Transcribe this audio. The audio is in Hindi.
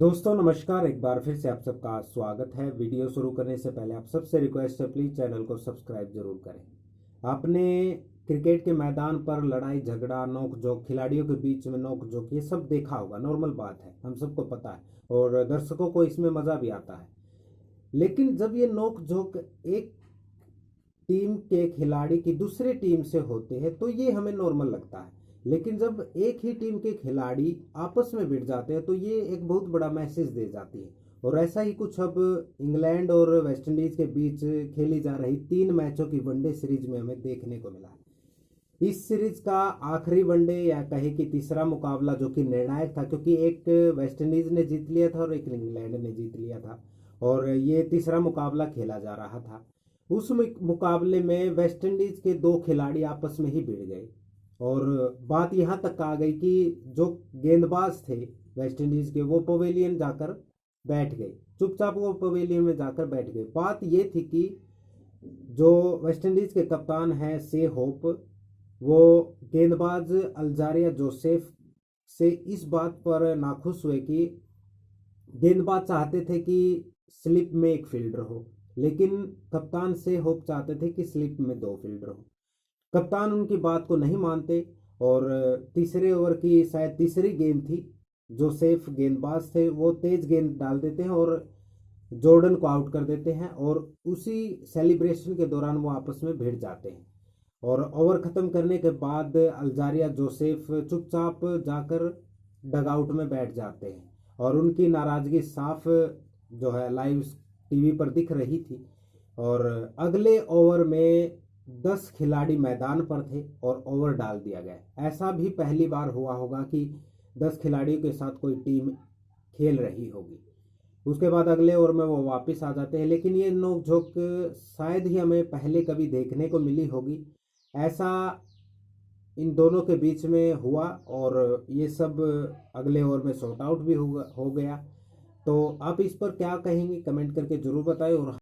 दोस्तों नमस्कार। एक बार फिर से आप सबका स्वागत है। वीडियो शुरू करने से पहले आप सबसे रिक्वेस्ट है, प्लीज़ चैनल को सब्सक्राइब जरूर करें। आपने क्रिकेट के मैदान पर लड़ाई झगड़ा, नोक झोंक, खिलाड़ियों के बीच में नोक झोंक, ये सब देखा होगा, नॉर्मल बात है, हम सबको पता है और दर्शकों को इसमें मज़ा भी आता है। लेकिन जब ये नोक झोंक एक टीम के खिलाड़ी की दूसरे टीम से होते हैं तो ये हमें नॉर्मल लगता है। लेकिन जब एक ही टीम के खिलाड़ी आपस में भिड़ जाते हैं तो ये एक बहुत बड़ा मैसेज दे जाती है। और ऐसा ही कुछ अब इंग्लैंड और वेस्ट इंडीज के बीच खेली जा रही 3 मैचों की वनडे सीरीज में हमें देखने को मिला है। इस सीरीज का आखिरी वनडे या कहे कि तीसरा मुकाबला जो कि निर्णायक था, क्योंकि एक वेस्ट इंडीज ने जीत लिया था और एक इंग्लैंड ने जीत लिया था और ये तीसरा मुकाबला खेला जा रहा था। उस मुकाबले में वेस्ट इंडीज के 2 खिलाड़ी आपस में ही भिड़ गए और बात यहां तक आ गई कि जो गेंदबाज थे वेस्ट इंडीज के वो पवेलियन जाकर बैठ गए, चुपचाप वो पवेलियन में जाकर बैठ गए। बात ये थी कि जो वेस्ट इंडीज के कप्तान हैं से होप, वो गेंदबाज अल्जारिया जोसेफ से इस बात पर नाखुश हुए कि गेंदबाज चाहते थे कि स्लिप में एक फील्डर हो, लेकिन कप्तान से होप चाहते थे कि स्लिप में 2 फील्डर हो। कप्तान उनकी बात को नहीं मानते और तीसरे ओवर की शायद तीसरी गेंद थी, जोसेफ गेंदबाज थे, वो तेज गेंद डाल देते हैं और जॉर्डन को आउट कर देते हैं और उसी सेलिब्रेशन के दौरान वो आपस में भिड़ जाते हैं। और ओवर ख़त्म करने के बाद अल्जारिया जोसेफ चुपचाप जाकर डगआउट में बैठ जाते हैं और उनकी नाराज़गी साफ जो है लाइव टीवी पर दिख रही थी। और अगले ओवर में 10 खिलाड़ी मैदान पर थे और ओवर डाल दिया गया। ऐसा भी पहली बार हुआ होगा कि 10 खिलाड़ियों के साथ कोई टीम खेल रही होगी। उसके बाद अगले ओवर में वो वापस आ जाते हैं, लेकिन ये नोक-झोंक शायद ही हमें पहले कभी देखने को मिली होगी। ऐसा इन दोनों के बीच में हुआ और ये सब अगले ओवर में सॉर्ट आउट भी हो गया। तो आप इस पर क्या कहेंगे, कमेंट करके ज़रूर बताएं। और